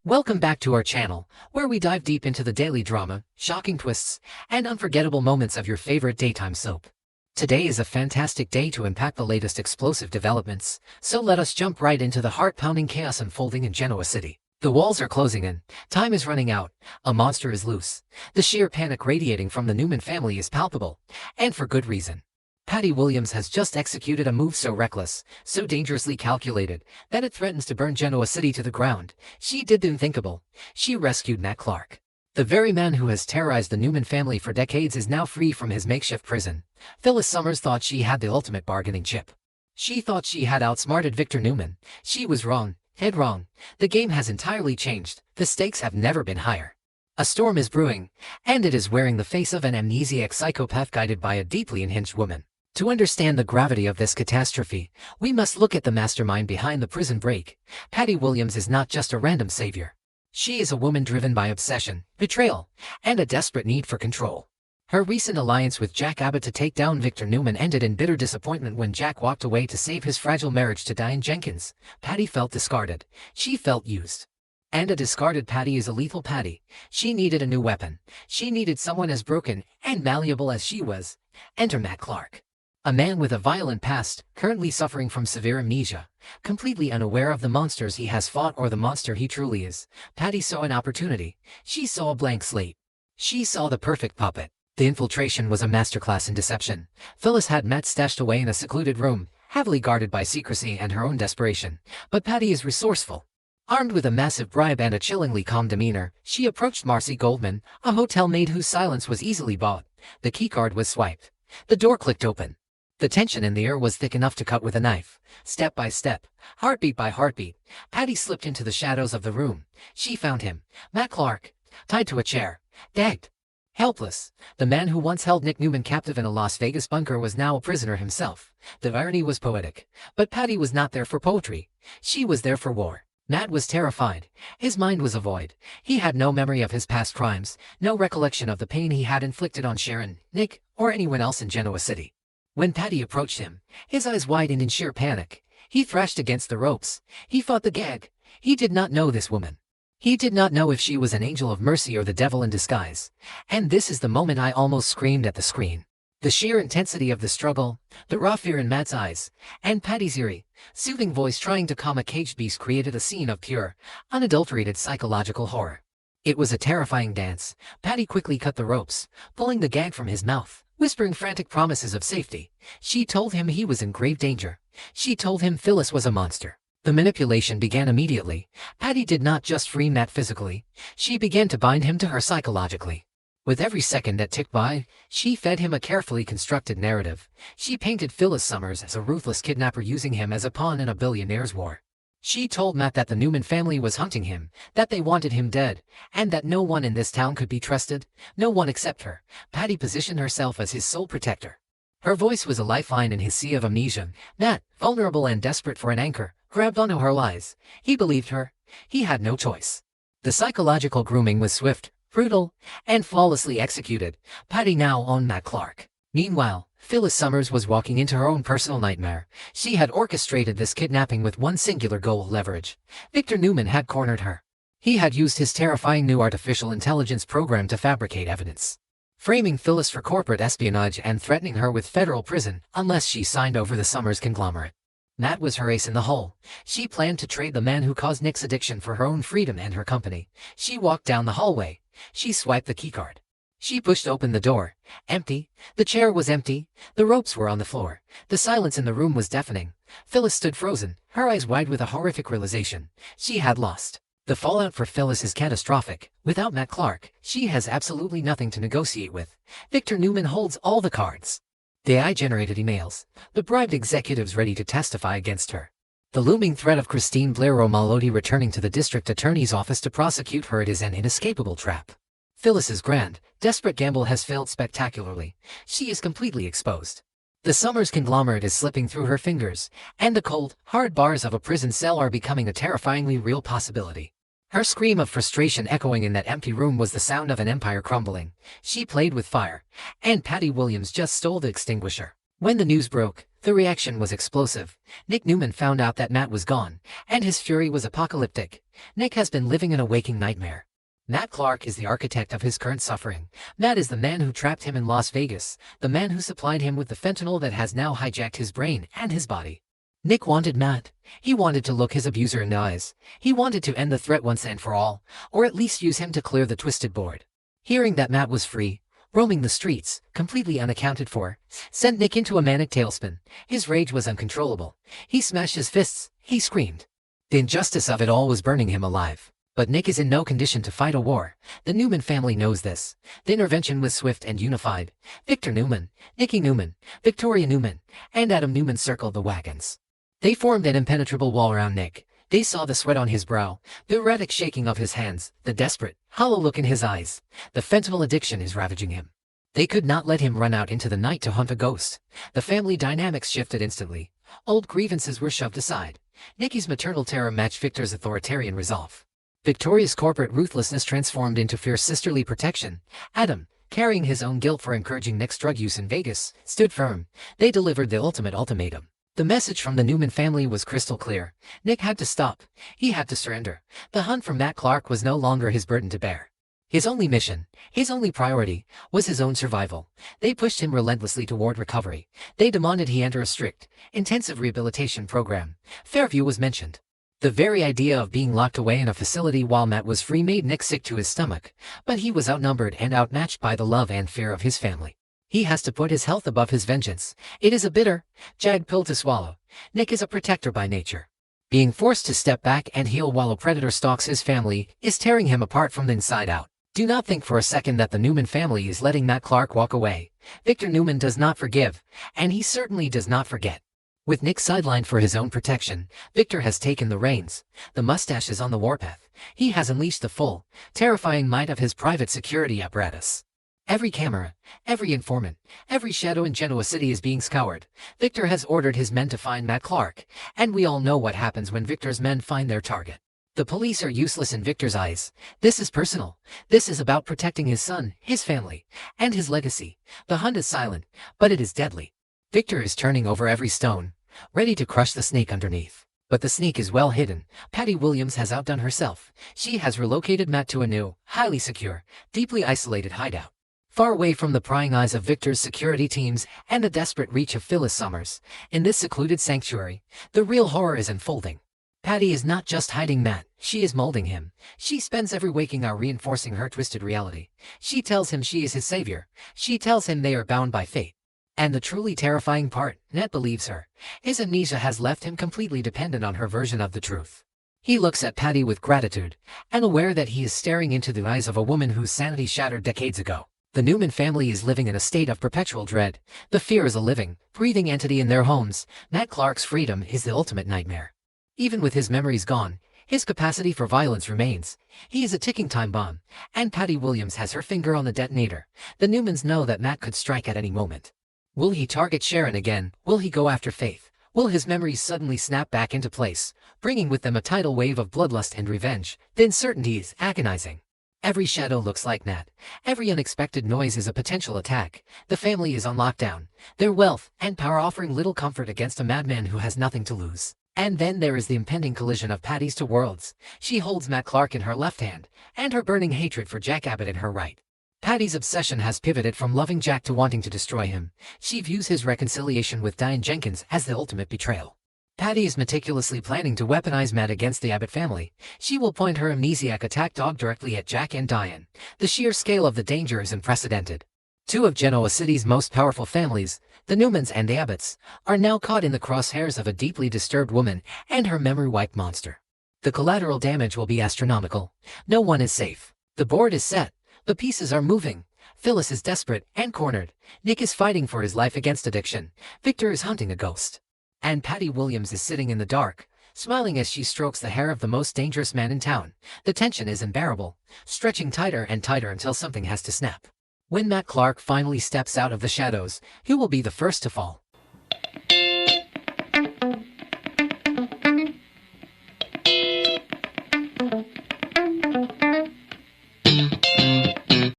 Welcome back to our channel, where we dive deep into the daily drama, shocking twists, and unforgettable moments of your favorite daytime soap. Today is a fantastic day to unpack the latest explosive developments, so let us jump right into the heart-pounding chaos unfolding in Genoa City. The walls are closing in, time is running out, a monster is loose. The sheer panic radiating from the Newman family is palpable, and for good reason. Patty Williams has just executed a move so reckless, so dangerously calculated, that it threatens to burn Genoa City to the ground. She did the unthinkable. She rescued Matt Clark. The very man who has terrorized the Newman family for decades is now free from his makeshift prison. Phyllis Summers thought she had the ultimate bargaining chip. She thought she had outsmarted Victor Newman. She was wrong, dead wrong. The game has entirely changed. The stakes have never been higher. A storm is brewing, and it is wearing the face of an amnesiac psychopath guided by a deeply unhinged woman. To understand the gravity of this catastrophe, we must look at the mastermind behind the prison break. Patty Williams is not just a random savior. She is a woman driven by obsession, betrayal, and a desperate need for control. Her recent alliance with Jack Abbott to take down Victor Newman ended in bitter disappointment when Jack walked away to save his fragile marriage to Diane Jenkins. Patty felt discarded. She felt used. And a discarded Patty is a lethal Patty. She needed a new weapon. She needed someone as broken and malleable as she was. Enter Matt Clark. A man with a violent past, currently suffering from severe amnesia, completely unaware of the monsters he has fought or the monster he truly is. Patty saw an opportunity. She saw a blank slate. She saw the perfect puppet. The infiltration was a masterclass in deception. Phyllis had Matt stashed away in a secluded room, heavily guarded by secrecy and her own desperation. But Patty is resourceful. Armed with a massive bribe and a chillingly calm demeanor, she approached Marcy Goldman, a hotel maid whose silence was easily bought. The keycard was swiped. The door clicked open. The tension in the air was thick enough to cut with a knife. Step by step, heartbeat by heartbeat, Patty slipped into the shadows of the room. She found him, Matt Clark, tied to a chair, gagged, helpless. The man who once held Nick Newman captive in a Las Vegas bunker was now a prisoner himself. The irony was poetic. But Patty was not there for poetry. She was there for war. Matt was terrified. His mind was a void. He had no memory of his past crimes, no recollection of the pain he had inflicted on Sharon, Nick, or anyone else in Genoa City. When Patty approached him, his eyes widened in sheer panic. He thrashed against the ropes. He fought the gag. He did not know this woman. He did not know if she was an angel of mercy or the devil in disguise. And this is the moment I almost screamed at the screen. The sheer intensity of the struggle, the raw fear in Matt's eyes, and Patty's eerie, soothing voice trying to calm a caged beast created a scene of pure, unadulterated psychological horror. It was a terrifying dance. Patty quickly cut the ropes, pulling the gag from his mouth, whispering frantic promises of safety. She told him he was in grave danger. She told him Phyllis was a monster. The manipulation began immediately. Patty did not just free Matt physically. She began to bind him to her psychologically. With every second that ticked by, she fed him a carefully constructed narrative. She painted Phyllis Summers as a ruthless kidnapper using him as a pawn in a billionaire's war. She told Matt that the Newman family was hunting him, that they wanted him dead, and that no one in this town could be trusted, no one except her. Patty positioned herself as his sole protector. Her voice was a lifeline in his sea of amnesia. Matt, vulnerable and desperate for an anchor, grabbed onto her lies. He believed her. He had no choice. The psychological grooming was swift, brutal, and flawlessly executed. Patty now owned Matt Clark. Meanwhile, Phyllis Summers was walking into her own personal nightmare. She had orchestrated this kidnapping with one singular goal: leverage. Victor Newman had cornered her. He had used his terrifying new artificial intelligence program to fabricate evidence, framing Phyllis for corporate espionage and threatening her with federal prison unless she signed over the Summers conglomerate. Matt was her ace in the hole. She planned to trade the man who caused Nick's addiction for her own freedom and her company. She walked down the hallway. She swiped the keycard. She pushed open the door. Empty. The chair was empty. The ropes were on the floor. The silence in the room was deafening. Phyllis stood frozen, her eyes wide with a horrific realization. She had lost. The fallout for Phyllis is catastrophic. Without Matt Clark, she has absolutely nothing to negotiate with. Victor Newman holds all the cards. The AI-generated emails. The bribed executives ready to testify against her. The looming threat of Christine Blair Romalotti returning to the district attorney's office to prosecute her. It is an inescapable trap. Phyllis's grand, desperate gamble has failed spectacularly. She is completely exposed. The Summers conglomerate is slipping through her fingers, and the cold, hard bars of a prison cell are becoming a terrifyingly real possibility. Her scream of frustration echoing in that empty room was the sound of an empire crumbling. She played with fire, and Patty Williams just stole the extinguisher. When the news broke, the reaction was explosive. Nick Newman found out that Matt was gone, and his fury was apocalyptic. Nick has been living in a waking nightmare. Matt Clark is the architect of his current suffering. Matt is the man who trapped him in Las Vegas, the man who supplied him with the fentanyl that has now hijacked his brain and his body. Nick wanted Matt. He wanted to look his abuser in the eyes. He wanted to end the threat once and for all, or at least use him to clear the twisted board. Hearing that Matt was free, roaming the streets, completely unaccounted for, sent Nick into a manic tailspin. His rage was uncontrollable. He smashed his fists. He screamed. The injustice of it all was burning him alive. But Nick is in no condition to fight a war. The Newman family knows this. The intervention was swift and unified. Victor Newman, Nicky Newman, Victoria Newman, and Adam Newman circled the wagons. They formed an impenetrable wall around Nick. They saw the sweat on his brow, the erratic shaking of his hands, the desperate, hollow look in his eyes. The fentanyl addiction is ravaging him. They could not let him run out into the night to hunt a ghost. The family dynamics shifted instantly. Old grievances were shoved aside. Nicky's maternal terror matched Victor's authoritarian resolve. Victoria's corporate ruthlessness transformed into fierce sisterly protection. Adam, carrying his own guilt for encouraging Nick's drug use in Vegas, stood firm. They delivered the ultimate ultimatum. The message from the Newman family was crystal clear. Nick had to stop. He had to surrender. The hunt for Matt Clark was no longer his burden to bear. His only mission, his only priority, was his own survival. They pushed him relentlessly toward recovery. They demanded he enter a strict, intensive rehabilitation program. Fairview was mentioned. The very idea of being locked away in a facility while Matt was free made Nick sick to his stomach, but he was outnumbered and outmatched by the love and fear of his family. He has to put his health above his vengeance. It is a bitter, jagged pill to swallow. Nick is a protector by nature. Being forced to step back and heal while a predator stalks his family is tearing him apart from the inside out. Do not think for a second that the Newman family is letting Matt Clark walk away. Victor Newman does not forgive, and he certainly does not forget. With Nick sidelined for his own protection, Victor has taken the reins. The mustache is on the warpath. He has unleashed the full, terrifying might of his private security apparatus. Every camera, every informant, every shadow in Genoa City is being scoured. Victor has ordered his men to find Matt Clark, and we all know what happens when Victor's men find their target. The police are useless in Victor's eyes. This is personal. This is about protecting his son, his family, and his legacy. The hunt is silent, but it is deadly. Victor is turning over every stone, ready to crush the snake underneath. But the snake is well hidden. Patty Williams has outdone herself. She has relocated Matt to a new, highly secure, deeply isolated hideout. Far away from the prying eyes of Victor's security teams and the desperate reach of Phyllis Summers. In this secluded sanctuary, the real horror is unfolding. Patty is not just hiding Matt, she is molding him. She spends every waking hour reinforcing her twisted reality. She tells him she is his savior. She tells him they are bound by fate. And the truly terrifying part, Ned believes her. His amnesia has left him completely dependent on her version of the truth. He looks at Patty with gratitude, and aware that he is staring into the eyes of a woman whose sanity shattered decades ago. The Newman family is living in a state of perpetual dread. The fear is a living, breathing entity in their homes. Matt Clark's freedom is the ultimate nightmare. Even with his memories gone, his capacity for violence remains. He is a ticking time bomb, and Patty Williams has her finger on the detonator. The Newmans know that Matt could strike at any moment. Will he target Sharon again? Will he go after Faith? Will his memories suddenly snap back into place, bringing with them a tidal wave of bloodlust and revenge? The uncertainty is agonizing. Every shadow looks like Matt. Every unexpected noise is a potential attack. The family is on lockdown, their wealth and power offering little comfort against a madman who has nothing to lose. And then there is the impending collision of Patty's two worlds. She holds Matt Clark in her left hand, and her burning hatred for Jack Abbott in her right. Patty's obsession has pivoted from loving Jack to wanting to destroy him. She views his reconciliation with Diane Jenkins as the ultimate betrayal. Patty is meticulously planning to weaponize Matt against the Abbott family. She will point her amnesiac attack dog directly at Jack and Diane. The sheer scale of the danger is unprecedented. Two of Genoa City's most powerful families, the Newmans and the Abbotts, are now caught in the crosshairs of a deeply disturbed woman and her memory-wiped monster. The collateral damage will be astronomical. No one is safe. The board is set. The pieces are moving. Phyllis is desperate and cornered. Nick is fighting for his life against addiction. Victor is hunting a ghost. And Patty Williams is sitting in the dark, smiling as she strokes the hair of the most dangerous man in town. The tension is unbearable, stretching tighter and tighter until something has to snap. When Matt Clark finally steps out of the shadows, he will be the first to fall.